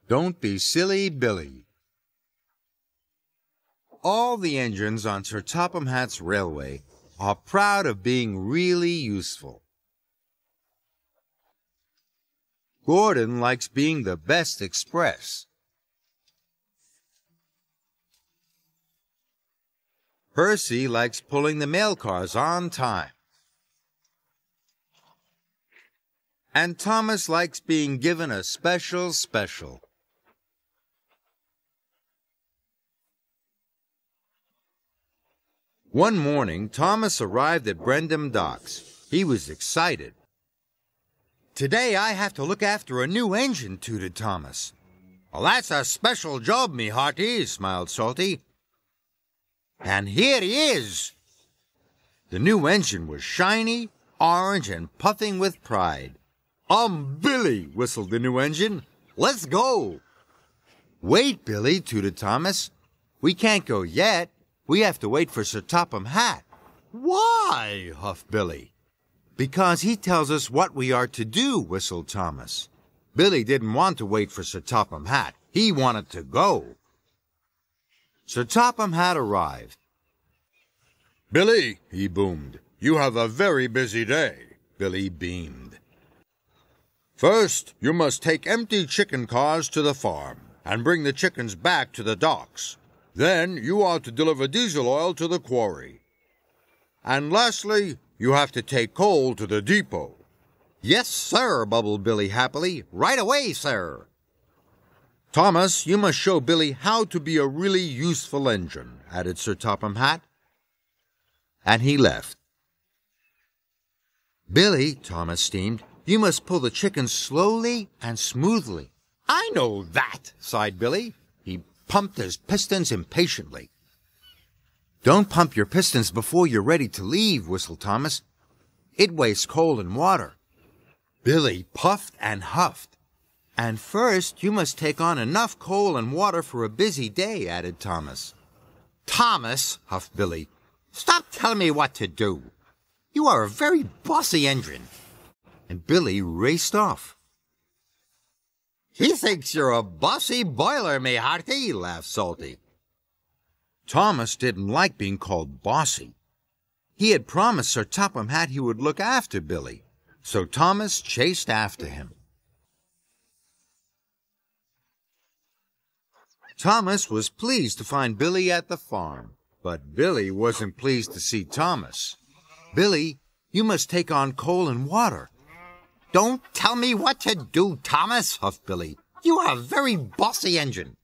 Don't be silly, Billy. All the engines on Sir Topham Hatt's railway are proud of being really useful. Gordon likes being the best express. Percy likes pulling the mail cars on time. And Thomas likes being given a special. One morning, Thomas arrived at Brendam Docks. He was excited. "Today I have to look after a new engine," tooted Thomas. "Well, that's a special job, me hearty," smiled Salty. And here he is. The new engine was shiny, orange, and puffing with pride. "I'm Billy," whistled the new engine. "Let's go." "Wait, Billy," tooted Thomas. "We can't go yet. We have to wait for Sir Topham Hatt." "Why?" huffed Billy. "Because he tells us what we are to do," whistled Thomas. Billy didn't want to wait for Sir Topham Hatt. He wanted to go. Sir Topham Hatt arrived. "Billy," he boomed, "you have a very busy day." Billy beamed. "First, you must take empty chicken cars to the farm and bring the chickens back to the docks. Then you are to deliver diesel oil to the quarry. And lastly, you have to take coal to the depot." "Yes, sir," bubbled Billy happily. "Right away, sir." "Thomas, you must show Billy how to be a really useful engine," added Sir Topham Hatt. And he left. "Billy," Thomas steamed, "you must pull the chickens slowly and smoothly." "I know that," sighed Billy. He pumped his pistons impatiently. "Don't pump your pistons before you're ready to leave," whistled Thomas. "It wastes coal and water." Billy puffed and huffed. "And first you must take on enough coal and water for a busy day," added Thomas. "Thomas," huffed Billy, "stop telling me what to do. You are a very bossy engine." And Billy raced off. "He thinks you're a bossy boiler, me hearty," laughed Salty. Thomas didn't like being called bossy. He had promised Sir Topham Hatt he would look after Billy, so Thomas chased after him. Thomas was pleased to find Billy at the farm, but Billy wasn't pleased to see Thomas. "Billy, you must take on coal and water." "Don't tell me what to do, Thomas," huffed Billy. "You are a very bossy engine."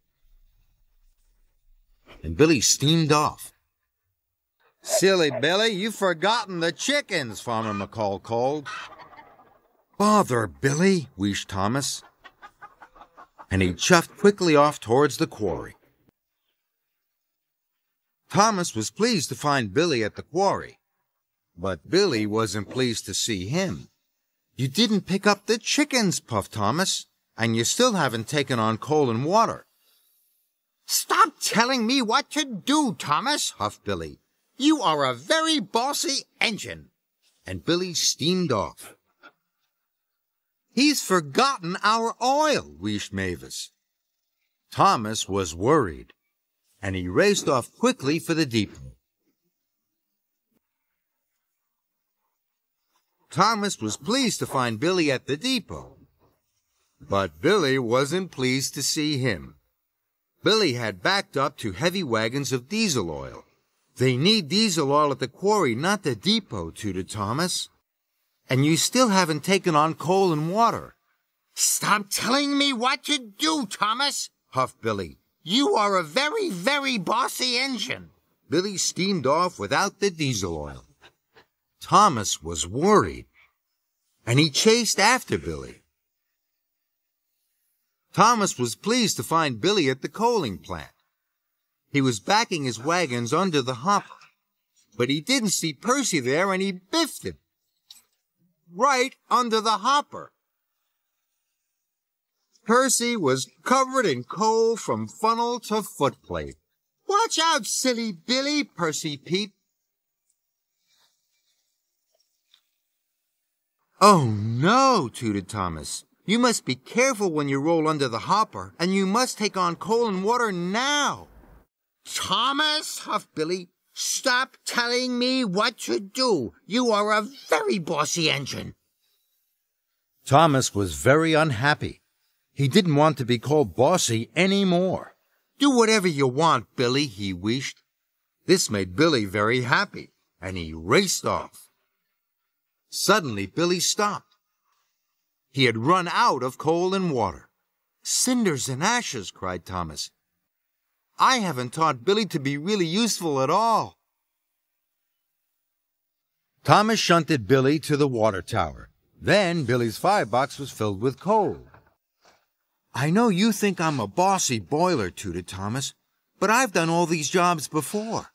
And Billy steamed off. "Silly Billy, you've forgotten the chickens," Farmer McCall called. "Bother, Billy," wheezed Thomas. And he chuffed quickly off towards the quarry. Thomas was pleased to find Billy at the quarry, but Billy wasn't pleased to see him. "You didn't pick up the chickens," puffed Thomas, "and you still haven't taken on coal and water." "Stop telling me what to do, Thomas," huffed Billy. "You are a very bossy engine." And Billy steamed off. "He's forgotten our oil," wheezed Mavis. Thomas was worried, and he raced off quickly for the depot. Thomas was pleased to find Billy at the depot, but Billy wasn't pleased to see him. Billy had backed up 2 heavy wagons of diesel oil. "They need diesel oil at the quarry, not the depot," tooted Thomas. "And you still haven't taken on coal and water." "Stop telling me what to do, Thomas," huffed Billy. "You are a very, very bossy engine." Billy steamed off without the diesel oil. Thomas was worried, and he chased after Billy. Thomas was pleased to find Billy at the coaling plant. He was backing his wagons under the hopper, but he didn't see Percy there, and he biffed him right under the hopper. Percy was covered in coal from funnel to footplate. "Watch out, silly Billy," Percy peeped. "Oh, no," tooted Thomas. You must be careful when you roll under the hopper, and you must take on coal and water now. Thomas, huffed Billy, stop telling me what to do. You are a very bossy engine. Thomas was very unhappy. He didn't want to be called bossy anymore. Do whatever you want, Billy, he wished. This made Billy very happy, and he raced off. Suddenly, Billy stopped. He had run out of coal and water. Cinders and ashes, cried Thomas. I haven't taught Billy to be really useful at all. Thomas shunted Billy to the water tower. Then Billy's firebox was filled with coal. I know you think I'm a bossy boiler, tooted Thomas, but I've done all these jobs before.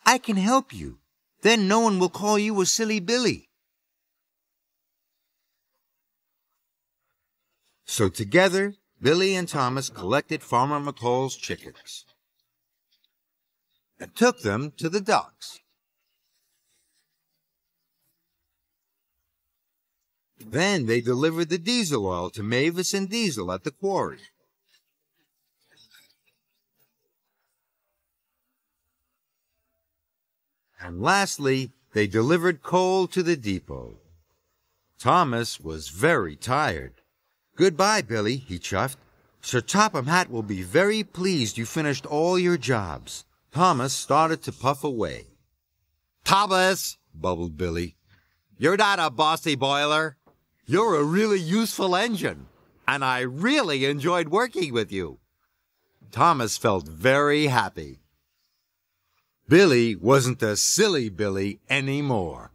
I can help you. Then no one will call you a silly Billy. So together, Billy and Thomas collected Farmer McColl's chickens and took them to the docks. Then they delivered the diesel oil to Mavis and Diesel at the quarry. And lastly, they delivered coal to the depot. Thomas was very tired. Goodbye, Billy, he chuffed. Sir Topham Hatt will be very pleased you finished all your jobs. Thomas started to puff away. Thomas, bubbled Billy, you're not a bossy boiler. You're a really useful engine, and I really enjoyed working with you. Thomas felt very happy. Billy wasn't a silly Billy anymore,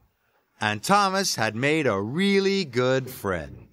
and Thomas had made a really good friend.